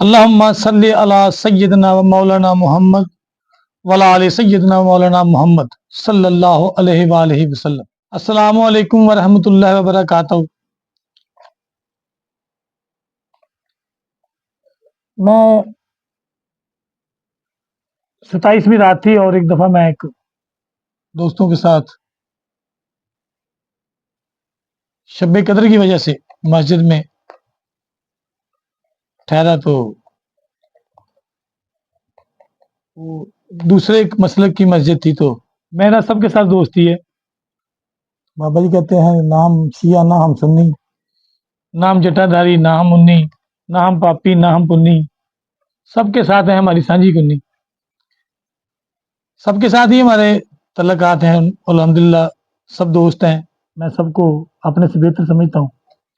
اللہم صلی علی سیدنا و مولانا محمد وعلی آل سیدنا و مولانا محمد صلی اللہ علیہ وآلہ وسلم۔ السلام علیکم ورحمۃ اللہ وبرکاتہ۔ میں 27ویں رات تھی اور ایک دفعہ میں ایک دوستوں کے ساتھ شب قدر کی وجہ سے مسجد میں ٹھہرا تو وہ دوسرے ایک مسلک کی مسجد تھی، تو میرا سب کے ساتھ دوستی ہے۔ بابا جی کہتے ہیں نہ ہم شیعہ نہ ہم سنی، نہ ہم جٹا دھاری نہ ہم منی، نہ ہم پاپی نہ ہم پنی، سب کے ساتھ ہیں ہماری سانجھی کنی، سب کے ساتھ ہی ہمارے تعلقات ہیں الحمدللہ، سب دوست ہیں، میں سب کو اپنے سے بہتر سمجھتا ہوں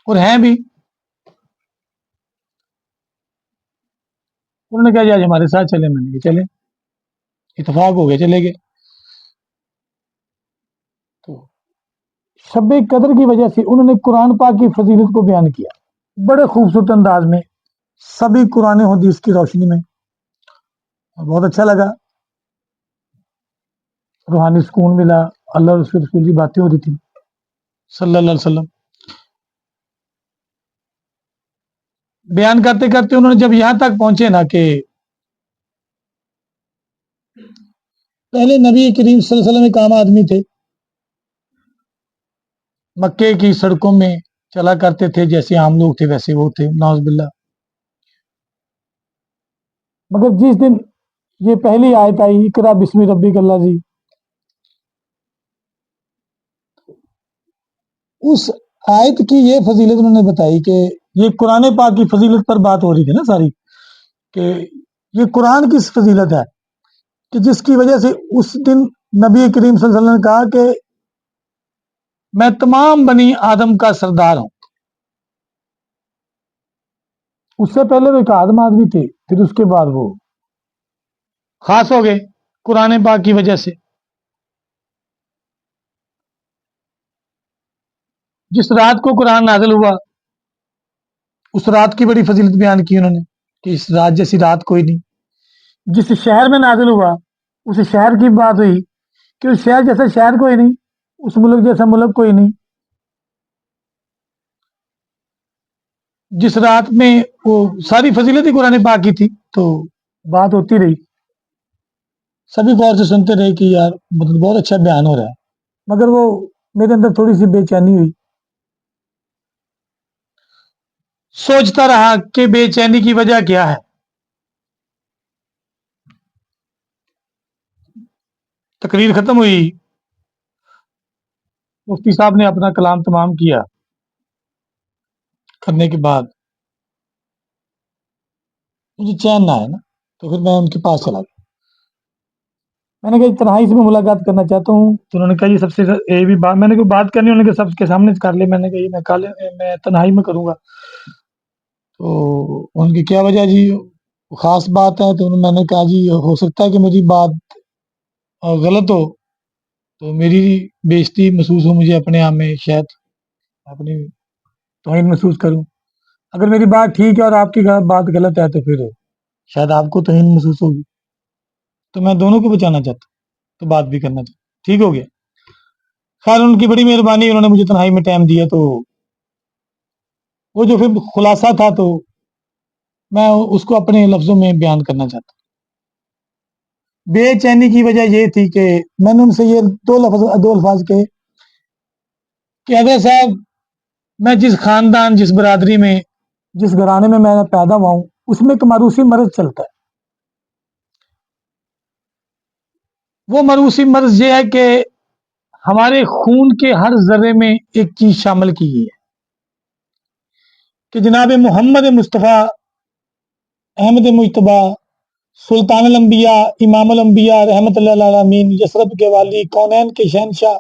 اور ہیں بھی۔ انہوں نے کہا جی آج ہمارے ساتھ چلے، میں نے کہا چلے، اتفاق ہو گیا چلے گئے۔ تو شب قدر کی وجہ سے انہوں نے قرآن پاک کی فضیلت کو بیان کیا بڑے خوبصورت انداز میں، سبھی قرآن و حدیث کی روشنی میں، بہت اچھا لگا، روحانی سکون ملا، اللہ اور اس کے رسول کی باتیں ہو رہی تھی صلی اللہ علیہ وسلم۔ بیان کرتے کرتے انہوں نے جب یہاں تک پہنچے نا کہ پہلے نبی کریم صلی اللہ علیہ وسلم ایک عام آدمی تھے، مکے کی سڑکوں میں چلا کرتے تھے، جیسے عام لوگ تھے ویسے وہ تھے، نعوذ باللہ۔ مگر جس دن یہ پہلی آیت آئی اقرا بسم ربک الذی، اس آیت کی یہ فضیلت انہوں نے بتائی کہ یہ قرآن پاک کی فضیلت پر بات ہو رہی تھی نا ساری، کہ یہ قرآن کی فضیلت ہے کہ جس کی وجہ سے اس دن نبی کریم صلی اللہ علیہ وسلم نے کہا کہ میں تمام بنی آدم کا سردار ہوں۔ اس سے پہلے وہ ایک آدم آدمی تھے، پھر اس کے بعد وہ خاص ہو گئے قرآن پاک کی وجہ سے۔ جس رات کو قرآن نازل ہوا اس رات کی بڑی فضیلت بیان کی انہوں نے کہ اس رات جیسی رات کوئی نہیں۔ جس شہر میں نازل ہوا اس شہر کی بات ہوئی کہ اس شہر جیسا شہر کوئی نہیں، اس ملک جیسا ملک کوئی نہیں۔ جس رات میں وہ ساری فضیلت ہی قرآن پاک کی تھی، تو بات ہوتی رہی، سبھی غور سے سنتے رہے کہ یار مطلب بہت اچھا بیان ہو رہا ہے، مگر وہ میرے اندر تھوڑی سی بے چینی ہوئی، سوچتا رہا کہ بے چینی کی وجہ کیا ہے۔ تقریر ختم ہوئی، مفتی صاحب نے اپنا کلام تمام کیا، کرنے کے بعد مجھے چین نہ آیا نا، تو پھر میں ان کے پاس چلا گیا۔ میں نے کہا تنہائی سے میں ملاقات کرنا چاہتا ہوں، تو انہوں نے کہا یہ سب سے یہ بھی بات میں نے کوئی بات کرنی، انہوں نے کہا سب کے سامنے کر لے، میں نے کہا یہ میں تنہائی میں کروں گا۔ تو ان کی کیا وجہ جی خاص بات ہے، تو میں نے کہا جی ہو سکتا ہے کہ میری بات غلط ہو تو میری بےزتی محسوس ہو، مجھے اپنے آپ میں شاید اپنی توہین محسوس کروں، اگر میری بات ٹھیک ہے اور آپ کی بات غلط ہے تو پھر شاید آپ کو توہین محسوس ہوگی، تو میں دونوں کو بچانا چاہتا ہوں، تو بات بھی کرنا چاہتا، ٹھیک ہو گیا۔ خیر ان کی بڑی مہربانی، انہوں نے مجھے تنہائی میں ٹائم دیا، تو وہ جو پھر خلاصہ تھا تو میں اس کو اپنے لفظوں میں بیان کرنا چاہتا ہوں۔ بے چینی کی وجہ یہ تھی کہ میں نے ان سے یہ دو الفاظ کہے کہ حضرت صاحب میں جس خاندان، جس برادری میں، جس گھرانے میں میں پیدا ہوا ہوں، اس میں ایک موروثی مرض چلتا ہے۔ وہ موروثی مرض یہ ہے کہ ہمارے خون کے ہر ذرے میں ایک چیز شامل کی گئی ہے کہ جناب محمد مصطفیٰ احمد مجتبیٰ سلطان الانبیاء امام الانبیاء رحمت اللہ العالمین یثرب کے والی کونین کے شہنشاہ،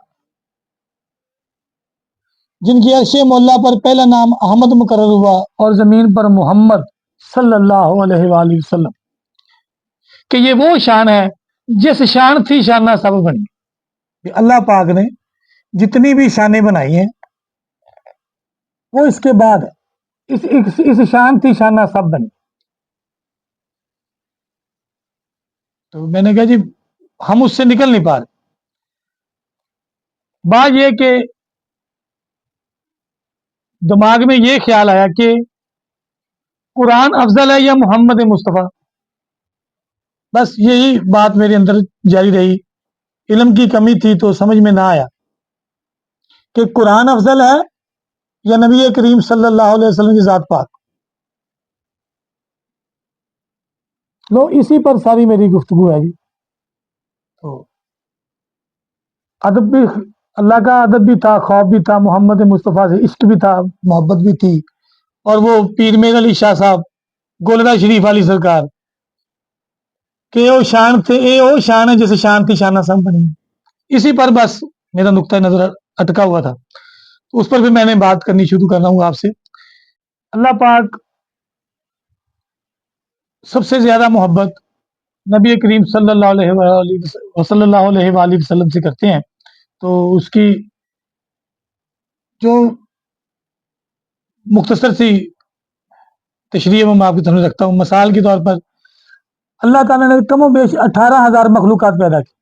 جن کی عرش مولا پر پہلا نام احمد مقرر ہوا اور زمین پر محمد صلی اللہ علیہ وآلہ وسلم، کہ یہ وہ شان ہے جس شان تھی شانہ سب بنی۔ کہ اللہ پاک نے جتنی بھی شانیں بنائی ہیں وہ اس کے بعد ہے، اس شان تھی شانہ سب بنی۔ تو میں نے کہا جی ہم اس سے نکل نہیں پا رہے. بات یہ کہ دماغ میں یہ خیال آیا کہ قرآن افضل ہے یا محمد مصطفیٰ. بس یہی بات میرے اندر جاری رہی. علم کی کمی تھی تو سمجھ میں نہ آیا کہ قرآن افضل ہے یا نبی کریم صلی اللہ علیہ وسلم کی ذات پاک. لو اسی پر ساری میری گفتگو ہے جی. تو ادب بھی اللہ کا ادب بھی تھا، خوف بھی تھا، محمد مصطفیٰ سے عشق بھی تھا، محبت بھی تھی. اور وہ پیر میر علی شاہ صاحب گولڑا شریف والی سرکار کہ وہ شان تھے، اے وہ شان ہے جیسے شان تھی شانہ سم بنی. اسی پر بس میرا نقطہ نظر اٹکا ہوا تھا. تو اس پر بھی میں نے بات کرنی شروع کر رہا ہوں آپ سے. اللہ پاک سب سے زیادہ محبت نبی کریم صلی اللہ علیہ وآلہ وسلم سے کرتے ہیں. تو اس کی جو مختصر سی تشریح میں آپ کی سامنے رکھتا ہوں. مثال کے طور پر اللہ تعالیٰ نے کم و بیش 18,000 مخلوقات پیدا کی.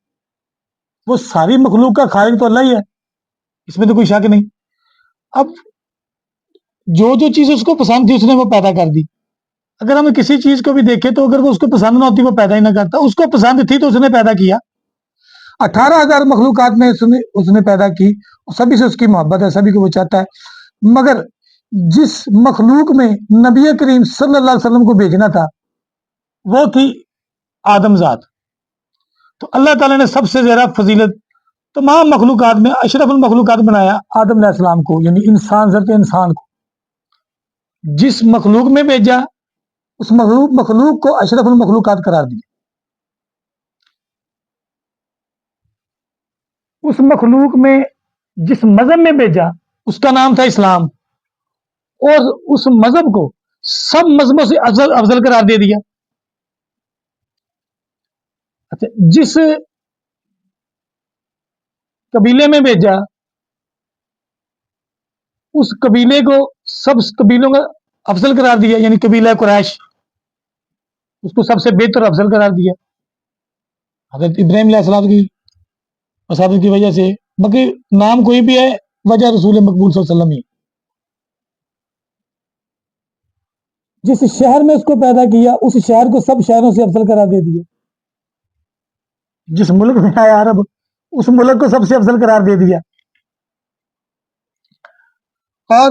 وہ ساری مخلوق کا خالق تو اللہ ہی ہے، اس میں تو کوئی شک نہیں. اب جو جو چیز اس کو پسند تھی اس نے وہ پیدا کر دی. اگر ہم کسی چیز کو بھی دیکھیں تو اگر وہ اس کو پسند نہ ہوتی وہ پیدا ہی نہ کرتا. اس کو پسند تھی تو اس نے پیدا کیا. 18,000 مخلوقات میں اس نے پیدا کی. سبھی سے اس کی محبت ہے، سبھی کو وہ چاہتا ہے. مگر جس مخلوق میں نبی کریم صلی اللہ علیہ وسلم کو بھیجنا تھا وہ تھی آدم ذات. تو اللہ تعالیٰ نے سب سے زیادہ فضیلت تمام مخلوقات میں اشرف المخلوقات بنایا آدم علیہ السلام کو، یعنی انسان ذات انسان کو. جس مخلوق میں بھیجا اس مخلوق کو اشرف المخلوقات قرار دیا. اس مخلوق میں جس مذہب میں بھیجا اس کا نام تھا اسلام، اور اس مذہب کو سب مذہبوں سے افضل قرار دے دیا. اچھا، جس قبیلے میں بھیجا اس قبیلے کو سب قبیلوں کا افضل قرار دیا، یعنی قبیلہ قریش اس کو سب سے بہتر افضل قرار دیا حضرت ابراہیم علیہ السلام کی وساطت کی وجہ سے. باقی نام کوئی بھی ہے، وجہ رسول مقبول صلی اللہ علیہ وسلم ہی. جس شہر میں اس کو پیدا کیا اس شہر کو سب شہروں سے افضل قرار دے دیا. جس ملک میں آیا عرب اس ملک کو سب سے افضل قرار دے دیا. اور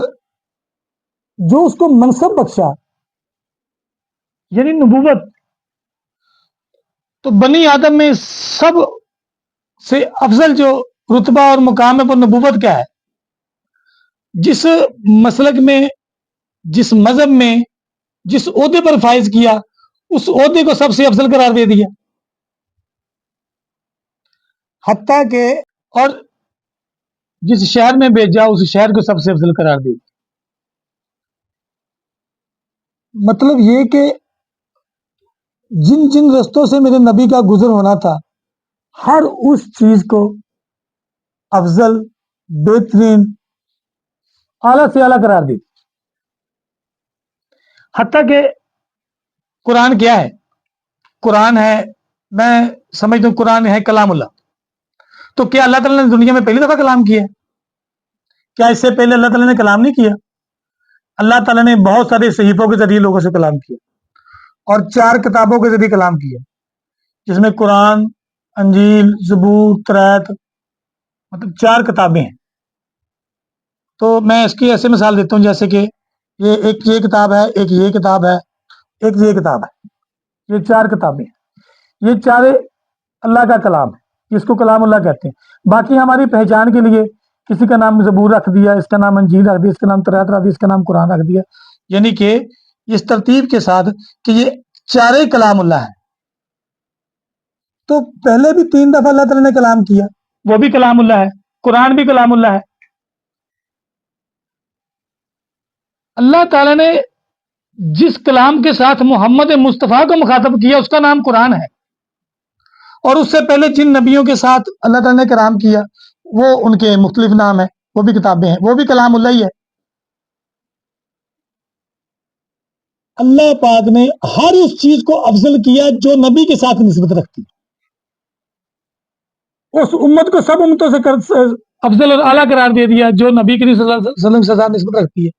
جو اس کو منصب بخشا یعنی نبوت، تو بنی آدم میں سب سے افضل جو رتبہ اور مقام ہے وہ نبوت کا ہے. جس مسلک میں، جس مذہب میں، جس عہدے پر فائز کیا اس عہدے کو سب سے افضل قرار دے دیا. حتیٰ کہ اور جس شہر میں بھیجا اس شہر کو سب سے افضل قرار دے دیا. مطلب یہ کہ جن جن رستوں سے میرے نبی کا گزر ہونا تھا ہر اس چیز کو افضل، بہترین، اعلیٰ سے اعلیٰ قرار دی. حتیٰ کہ قرآن کیا ہے؟ قرآن ہے، میں سمجھتا ہوں قرآن ہے کلام اللہ. تو کیا اللہ تعالیٰ نے دنیا میں پہلی دفعہ کلام کیا؟ کیا اس سے پہلے اللہ تعالیٰ نے کلام نہیں کیا؟ اللہ تعالیٰ نے بہت سارے صحیفوں کے ذریعے لوگوں سے کلام کیا اور 4 کتابوں کے ذریعے کلام کیا، جس میں قرآن، انجیل، زبور، تورات، مطلب 4 کتابیں ہیں. تو میں اس کی ایسے مثال دیتا ہوں جیسے کہ ایک یہ کتاب ہے، ایک یہ کتاب ہے، ایک یہ کتاب ہے. یہ 4 کتابیں ہیں. یہ 4 اللہ کا کلام ہے، اس کو کلام اللہ کہتے ہیں. باقی ہماری پہچان کے لیے کسی کا نام زبور رکھ دیا، اس کا نام انجیل رکھ دیا، اس کا نام تورات رکھ دیا، اس کا نام قرآن رکھ دیا. یعنی کہ اس ترتیب کے ساتھ کہ یہ 4 کلام اللہ ہے. تو پہلے بھی 3 دفعہ اللہ تعالیٰ نے کلام کیا، وہ بھی کلام اللہ ہے. قرآن بھی کلام اللہ ہے. اللہ تعالیٰ نے جس کلام کے ساتھ محمد مصطفیٰ کو مخاطب کیا اس کا نام قرآن ہے. اور اس سے پہلے جن نبیوں کے ساتھ اللہ تعالیٰ نے کلام کیا وہ ان کے مختلف نام ہیں، وہ بھی کتابیں ہیں، وہ بھی کلام اللہ ہی ہے. اللہ پاک نے ہر اس چیز کو افضل کیا جو نبی کے ساتھ نسبت رکھتی. اس امت کو سب امتوں سے افضل اور اعلیٰ قرار دے دیا جو نبی کریم صلی اللہ علیہ وسلم کے ساتھ نسبت رکھتی ہے۔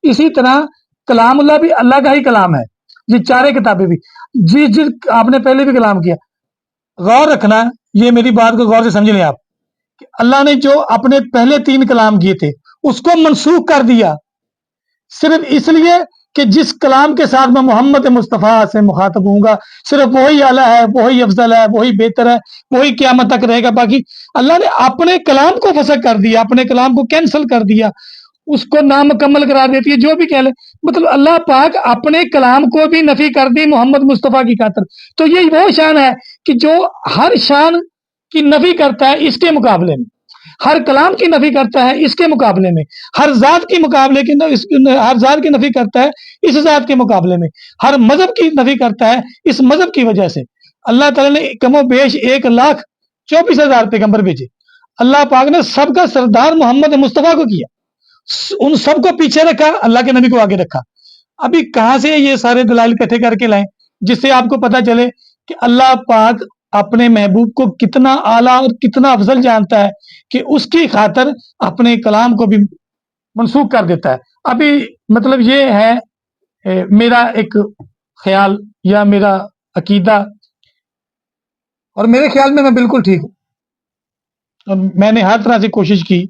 اسی طرح کلام اللہ بھی اللہ کا ہی کلام ہے، یہ چارے کتابیں بھی، جس آپ نے پہلے بھی کلام کیا، غور رکھنا، یہ میری بات کو غور سے سمجھ لیں آپ، کہ اللہ نے جو اپنے پہلے 3 کلام کیے تھے اس کو منسوخ کر دیا، صرف اس لیے کہ جس کلام کے ساتھ میں محمد مصطفیٰ سے مخاطب ہوں گا صرف وہی اعلیٰ ہے، وہی افضل ہے، وہی بہتر ہے، وہی قیامت تک رہے گا۔ باقی اللہ نے اپنے کلام کو فسخ کر دیا، اپنے کلام کو کینسل کر دیا، اس کو نامکمل قرار دیتی ہے، جو بھی کہہ لے، مطلب اللہ پاک اپنے کلام کو بھی نفی کر دی محمد مصطفیٰ کی خاطر۔ تو یہ وہ شان ہے کہ جو ہر شان کی نفی کرتا ہے اس کے مقابلے میں، ہر کلام کی نفی کرتا ہے اس کے مقابلے میں، ہر ذات کی مقابلے کی ہر ذات کی نفی کرتا ہے اس ذات کے مقابلے میں، ہر مذہب کی نفی کرتا ہے اس مذہب کی وجہ سے۔ اللہ تعالیٰ نے کم و بیش 1,24,000 پیغمبر بھیجے، اللہ پاک نے سب کا سردار محمد مصطفیٰ کو کیا، ان سب کو پیچھے رکھا، اللہ کے نبی کو آگے رکھا۔ ابھی کہاں سے یہ سارے دلائل اکٹھے کر کے لائیں جس سے آپ کو پتا چلے کہ اللہ پاک اپنے محبوب کو کتنا اعلیٰ اور کتنا افضل جانتا ہے کہ اس کی خاطر اپنے کلام کو بھی منسوخ کر دیتا ہے۔ ابھی مطلب یہ ہے میرا ایک خیال یا میرا عقیدہ، اور میرے خیال میں بالکل ٹھیک ہوں، اور میں نے ہر طرح سے کوشش کی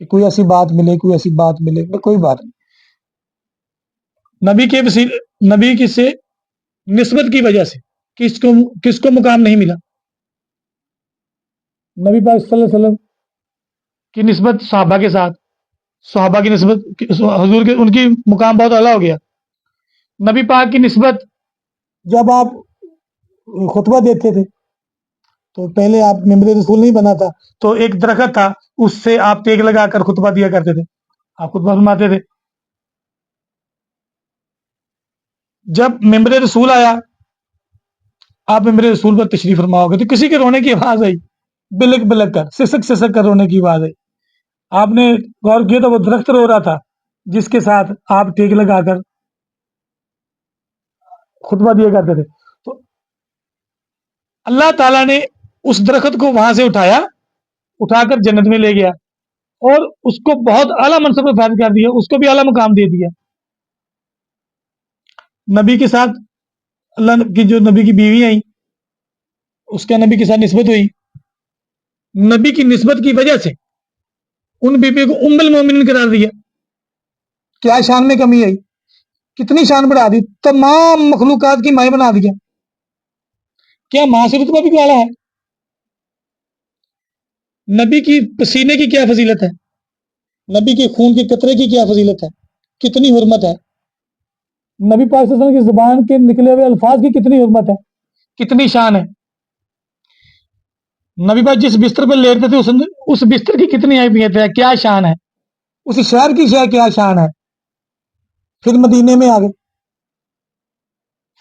کہ کوئی ایسی بات ملے، کوئی ایسی بات ملے، کوئی بات نہیں۔ نبی کے نبی کی سے نسبت کی وجہ سے کس کو مقام نہیں ملا؟ نبی پاک صلی اللہ علیہ وسلم کی نسبت صحابہ کے ساتھ، صحابہ کی نسبت حضور کے، ان کی مقام بہت اعلیٰ ہو گیا۔ نبی پاک کی نسبت، جب آپ خطبہ دیتے تھے تو پہلے آپ ممبر رسول نہیں بنا تھا، تو ایک درخت تھا، اس سے آپ ٹیک لگا کر خطبہ دیا کرتے تھے، آپ خطبہ فرماتے تھے۔ جب ممبر رسول آیا، آپ ممبر رسول پر تشریف فرما گے تو کسی کے رونے کی آواز آئی، بلک بلک کر، سسک کر رونے کی آواز آئی۔ آپ نے غور کیا تو وہ درخت رو رہا تھا جس کے ساتھ آپ ٹیک لگا کر خطبہ دیا کرتے تھے۔ تو اللہ تعالیٰ نے اس درخت کو وہاں سے اٹھا کر جنت میں لے گیا اور اس کو بہت اعلیٰ منصب پر فائز کر دیا، اس کو بھی اعلیٰ مقام دے دیا۔ نبی کے ساتھ اللہ کی جو نبی کی بیوی آئی، اس کا نبی کے ساتھ نسبت ہوئی، نبی کی نسبت کی وجہ سے ان بیوی کو ام المومنین قرار دیا۔ کیا شان میں کمی آئی؟ کتنی شان بڑھا دی، تمام مخلوقات کی مائیں بنا دیا۔ کیا ماں سے رتبہ بھی اعلیٰ ہے؟ نبی کی پسینے کی کیا فضیلت ہے؟ نبی کے خون کے قطرے کی کیا فضیلت ہے؟ کتنی حرمت ہے؟ نبی پاک صلی اللہ علیہ وسلم کی زبان کے نکلے ہوئے الفاظ کی کتنی حرمت ہے، کتنی شان ہے؟ نبی پاک جس بستر پر لیٹتے تھے اس بستر کی کتنی اہمیت ہے، کیا شان ہے؟ اس شہر کی کیا شان ہے؟ پھر مدینے میں آگے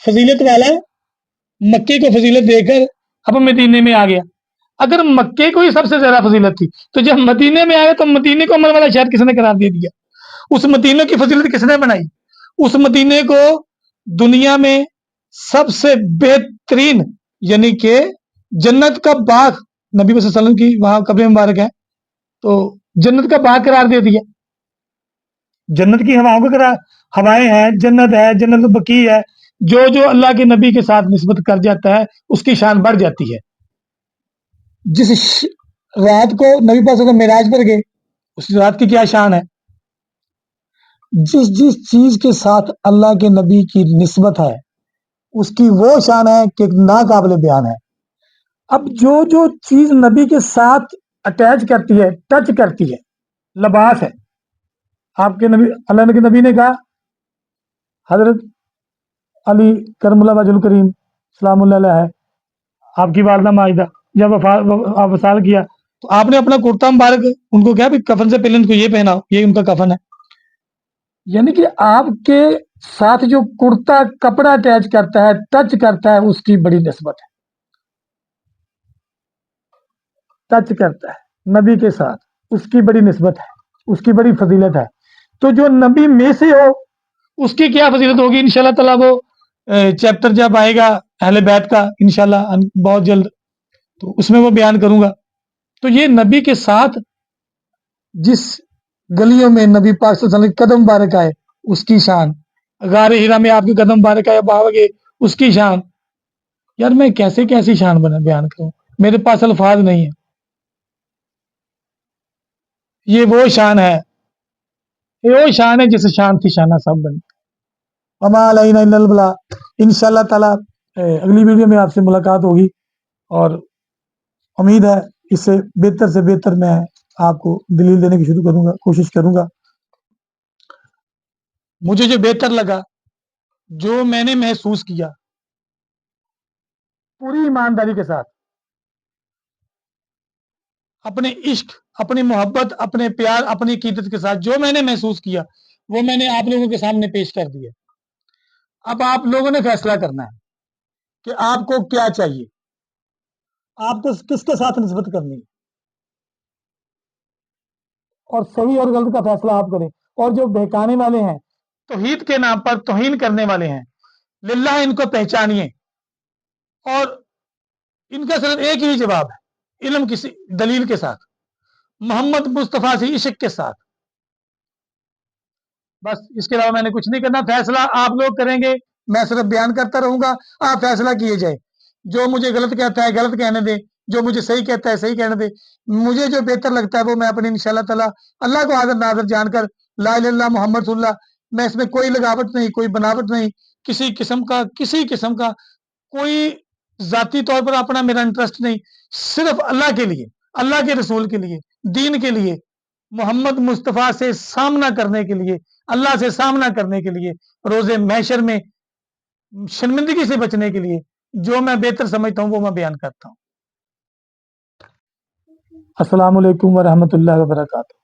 فضیلت والا مکے کو فضیلت دے کر اب مدینے میں آ گیا۔ اگر مکے کو ہی سب سے زیادہ فضیلت تھی تو جب مدینے میں آئے تو مدینے کو عمل والا شہر کس نے قرار دے دیا؟ اس مدینے کی فضیلت کس نے بنائی؟ اس مدینے کو دنیا میں سب سے بہترین، یعنی کہ جنت کا باغ، نبی صلی اللہ علیہ وسلم کی وہاں قبر مبارک ہے، تو جنت کا باغ قرار دے دیا۔ جنت کی ہواؤں کو ہوائیں ہیں، جنت ہے، جنت البقیع ہے، جو اللہ کے نبی کے ساتھ نسبت کر جاتا ہے اس کی شان بڑھ جاتی ہے۔ جس رات کو نبی پاک صلی اللہ علیہ وسلم معراج پر گئے، اس رات کی کیا شان ہے؟ جس چیز کے ساتھ اللہ کے نبی کی نسبت ہے اس کی وہ شان ہے کہ ناقابل بیان ہے۔ اب جو چیز نبی کے ساتھ اٹیچ کرتی ہے، ٹچ کرتی ہے، لباس ہے۔ آپ کے نبی، اللہ کے نبی نے کہا، حضرت علی کرم اللہ وجہ الکریم سلام اللہ علیہ ہے، آپ کی والدہ ماجدہ، جب آپ وصال کیا تو آپ نے اپنا کرتا مبارک ان کو کیا بھی کفن سے پہلے ان کو یہ پہناؤ، یہ ان کا کفن ہے۔ یعنی کہ آپ کے ساتھ جو کرتا کپڑا اٹیچ کرتا ہے، ٹچ کرتا ہے، اس کی بڑی نسبت ہے، ٹچ کرتا ہے نبی کے ساتھ، اس کی بڑی نسبت ہے، اس کی بڑی فضیلت ہے۔ تو جو نبی میں سے ہو اس کی کیا فضیلت ہوگی؟ انشاءاللہ تعالیٰ وہ چیپٹر جب آئے گا اہل بیت کا انشاءاللہ بہت جلد، تو اس میں وہ بیان کروں گا۔ تو یہ نبی کے ساتھ جس گلیوں میں نبی پاک صلی اللہ علیہ وسلم کے قدم مبارک آئے اس کی شان، غار ہیرا میں آپ کے قدم مبارک آئے باوگے اس کی شان. یار میں کیسے کیسی شان بیان کروں، میرے پاس الفاظ نہیں ہے. یہ وہ شان ہے، یہ وہ شان ہے جس شان تھی شانہ صاحب بنی. وما علینا الا البلاغ. انشاءاللہ تعالی اگلی ویڈیو میں آپ سے ملاقات ہوگی، اور امید ہے اس سے بہتر میں آپ کو دلیل دینے کی شروع کروں گا، کوشش کروں گا. مجھے جو بہتر لگا، جو میں نے محسوس کیا پوری ایمانداری کے ساتھ، اپنے عشق، اپنی محبت، اپنے پیار، اپنی عقیدت کے ساتھ جو میں نے محسوس کیا وہ میں نے آپ لوگوں کے سامنے پیش کر دیا. اب آپ لوگوں نے فیصلہ کرنا ہے کہ آپ کو کیا چاہیے، آپ کو کس کے ساتھ نسبت کرنی ہے، اور صحیح اور غلط کا فیصلہ آپ کریں. اور جو بہکانے والے ہیں، توحید کے نام پر توہین کرنے والے ہیں، للہ ان کو پہچانیے، اور ان کا صرف ایک ہی جواب ہے، علم کی دلیل کے ساتھ، محمد مصطفیٰ سے عشق کے ساتھ. بس اس کے علاوہ میں نے کچھ نہیں کرنا. فیصلہ آپ لوگ کریں گے، میں صرف بیان کرتا رہوں گا، آپ فیصلہ کیے جائے. جو مجھے غلط کہتا ہے غلط کہنے دے، جو مجھے صحیح کہتا ہے صحیح کہنے دے. مجھے جو بہتر لگتا ہے وہ میں اپنے انشاءاللہ تعالی اللہ کو حاضر ناظر جان کر لا الہ الا اللہ محمد رسول اللہ، میں اس میں کوئی لگاوٹ نہیں، کوئی بناوٹ نہیں، کسی قسم کا کوئی ذاتی طور پر اپنا میرا انٹرسٹ نہیں. صرف اللہ کے لیے، اللہ کے رسول کے لیے، دین کے لیے، محمد مصطفیٰ سے سامنا کرنے کے لیے، اللہ سے سامنا کرنے کے لیے، روز محشر میں شرمندگی سے بچنے کے لیے جو میں بہتر سمجھتا ہوں وہ میں بیان کرتا ہوں. السلام علیکم ورحمۃ اللہ وبرکاتہ.